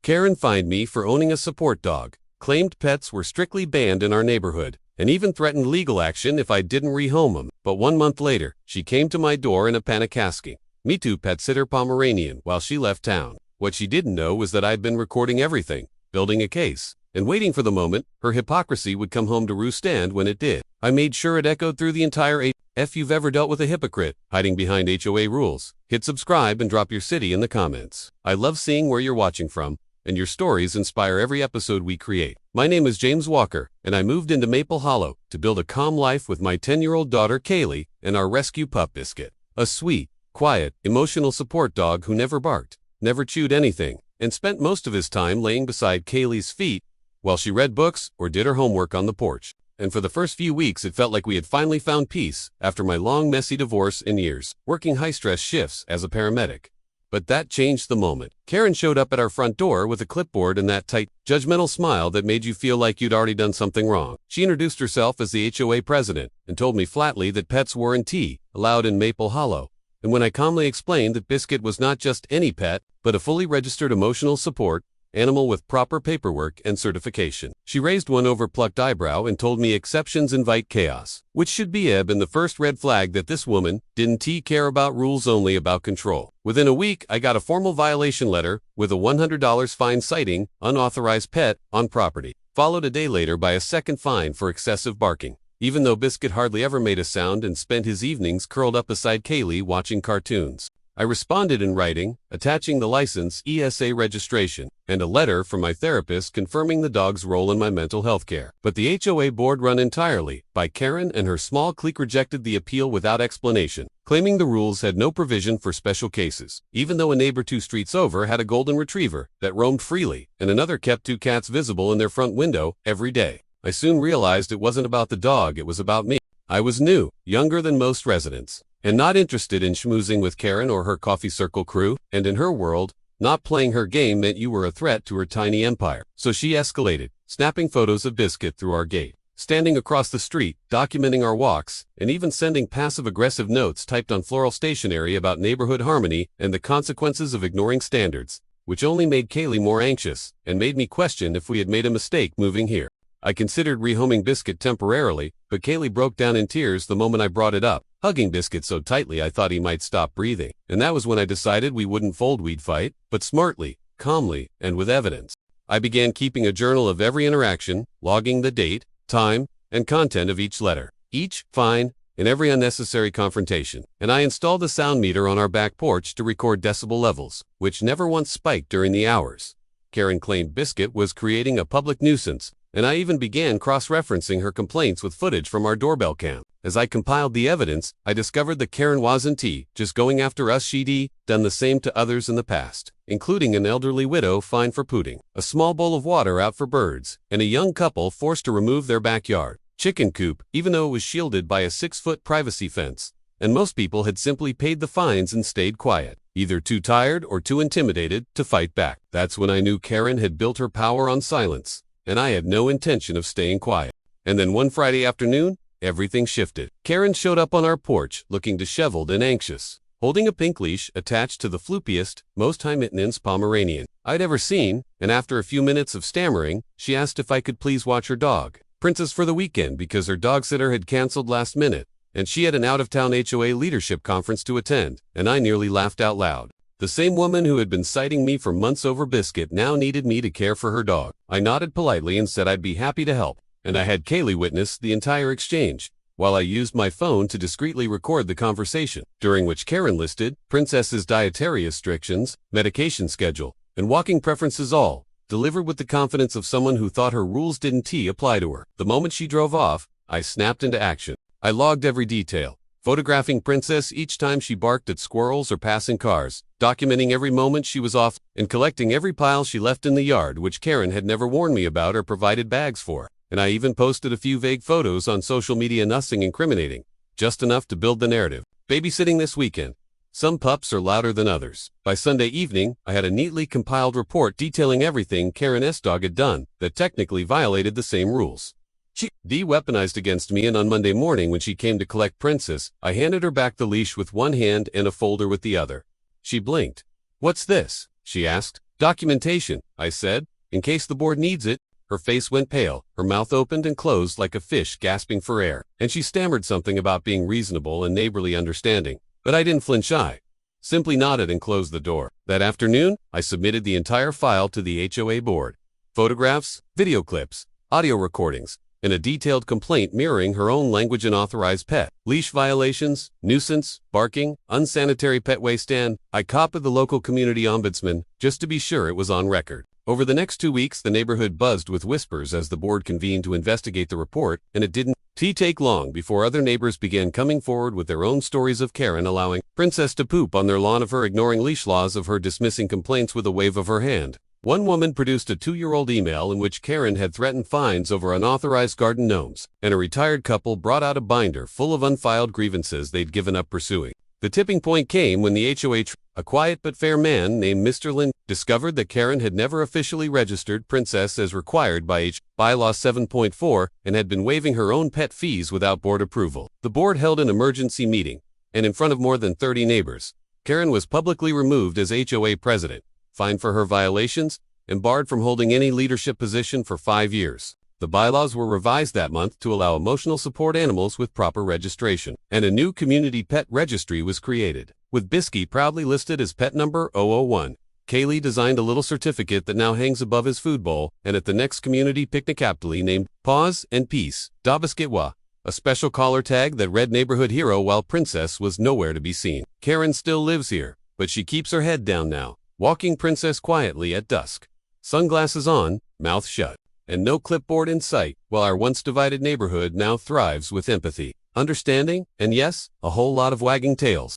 Karen fined me for owning a support dog, claimed pets were strictly banned in our neighborhood, and even threatened legal action if I didn't rehome them. But 1 month later, she came to my door in a panic asking me to pet sitter Pomeranian while she left town. What she didn't know was that I'd been recording everything, building a case, and waiting for the moment her hypocrisy would come home to roost, and when it did, I made sure it echoed through the entire If you've ever dealt with a hypocrite hiding behind HOA rules, hit subscribe and drop your city in the comments. I love seeing where you're watching from, and your stories inspire every episode we create. My name is James Walker, and I moved into Maple Hollow to build a calm life with my 10-year-old daughter Kaylee and our rescue pup Biscuit. A sweet, quiet, emotional support dog who never barked, never chewed anything, and spent most of his time laying beside Kaylee's feet while she read books or did her homework on the porch. And for the first few weeks it felt like we had finally found peace after my long, messy divorce and years working high-stress shifts as a paramedic. But that changed the moment Karen showed up at our front door with a clipboard and that tight, judgmental smile that made you feel like you'd already done something wrong. She introduced herself as the HOA president and told me flatly that pets weren't allowed in Maple Hollow. And when I calmly explained that Biscuit was not just any pet, but a fully registered emotional support animal with proper paperwork and certification, she raised one over-plucked eyebrow and told me exceptions invite chaos, which should be the first red flag that this woman didn't care about rules, only about control. Within a week, I got a formal violation letter with a $100 fine citing unauthorized pet on property, followed a day later by a second fine for excessive barking, even though Biscuit hardly ever made a sound and spent his evenings curled up beside Kaylee watching cartoons. I responded in writing, attaching the license, ESA registration, and a letter from my therapist confirming the dog's role in my mental health care. But the HOA board, run entirely by Karen and her small clique, rejected the appeal without explanation, claiming the rules had no provision for special cases, even though a neighbor 2 streets over had a golden retriever that roamed freely and another kept 2 cats visible in their front window every day. I soon realized it wasn't about the dog, it was about me. I was new, younger than most residents, and not interested in schmoozing with Karen or her coffee circle crew, and in her world, not playing her game meant you were a threat to her tiny empire. So she escalated, snapping photos of Biscuit through our gate, standing across the street, documenting our walks, and even sending passive-aggressive notes typed on floral stationery about neighborhood harmony and the consequences of ignoring standards, which only made Kaylee more anxious and made me question if we had made a mistake moving here. I considered rehoming Biscuit temporarily, but Kaylee broke down in tears the moment I brought it up, hugging Biscuit so tightly I thought he might stop breathing. And that was when I decided we wouldn't fold, we'd fight, but smartly, calmly, and with evidence. I began keeping a journal of every interaction, logging the date, time, and content of each letter, each fine, and every unnecessary confrontation. And I installed a sound meter on our back porch to record decibel levels, which never once spiked during the hours Karen claimed Biscuit was creating a public nuisance, and I even began cross-referencing her complaints with footage from our doorbell cam. As I compiled the evidence, I discovered that Karen wasn't just going after us, she'd done the same to others in the past, including an elderly widow fined for pooting, a small bowl of water out for birds, and a young couple forced to remove their backyard chicken coop, even though it was shielded by a 6-foot privacy fence. And most people had simply paid the fines and stayed quiet, either too tired or too intimidated to fight back. That's when I knew Karen had built her power on silence, and I had no intention of staying quiet. And then one Friday afternoon, everything shifted. Karen showed up on our porch, looking disheveled and anxious, holding a pink leash attached to the floopiest, most high-maintenance Pomeranian I'd ever seen, and after a few minutes of stammering, she asked if I could please watch her dog, Princess, for the weekend because her dog sitter had canceled last minute, and she had an out-of-town HOA leadership conference to attend, and I nearly laughed out loud. The same woman who had been citing me for months over Biscuit now needed me to care for her dog. I nodded politely and said I'd be happy to help, and I had Kaylee witness the entire exchange, while I used my phone to discreetly record the conversation, during which Karen listed Princess's dietary restrictions, medication schedule, and walking preferences, all delivered with the confidence of someone who thought her rules didn't apply to her. The moment she drove off, I snapped into action. I logged every detail, photographing Princess each time she barked at squirrels or passing cars, documenting every moment she was off, and collecting every pile she left in the yard, which Karen had never warned me about or provided bags for. And I even posted a few vague photos on social media, nothing incriminating, just enough to build the narrative. Babysitting this weekend. Some pups are louder than others. By Sunday evening, I had a neatly compiled report detailing everything Karen's dog had done that technically violated the same rules. She weaponized against me, and on Monday morning when she came to collect Princess, I handed her back the leash with one hand and a folder with the other. She blinked. "What's this?" she asked. Documentation, I said, in case the board needs it. Her face went pale, her mouth opened and closed like a fish gasping for air, and she stammered something about being reasonable and neighborly understanding. But I didn't flinch. I simply nodded and closed the door. That afternoon, I submitted the entire file to the HOA board. Photographs, video clips, audio recordings, and a detailed complaint mirroring her own language and authorized pet. Leash violations, nuisance, barking, unsanitary pet waste, and I copied the local community ombudsman just to be sure it was on record. Over the next 2 weeks, the neighborhood buzzed with whispers as the board convened to investigate the report, and it didn't take long before other neighbors began coming forward with their own stories of Karen allowing Princess to poop on their lawn, of her ignoring leash laws, of her dismissing complaints with a wave of her hand. One woman produced a 2-year-old email in which Karen had threatened fines over unauthorized garden gnomes, and a retired couple brought out a binder full of unfiled grievances they'd given up pursuing. The tipping point came when the HOA, a quiet but fair man named Mr. Lin, discovered that Karen had never officially registered Princess as required by Bylaw 7.4 and had been waiving her own pet fees without board approval. The board held an emergency meeting, and in front of more than 30 neighbors, Karen was publicly removed as HOA president, fined for her violations, and barred from holding any leadership position for 5 years. The bylaws were revised that month to allow emotional support animals with proper registration, and a new community pet registry was created, with Bisky proudly listed as pet number 001. Kaylee designed a little certificate that now hangs above his food bowl, and at the next community picnic aptly named Pause and Peace, Dabaskitwa, a special collar tag that read Neighborhood Hero while Princess was nowhere to be seen. Karen still lives here, but she keeps her head down now, walking Princess quietly at dusk. Sunglasses on, mouth shut, and no clipboard in sight, while our once divided neighborhood now thrives with empathy, understanding, and yes, a whole lot of wagging tails.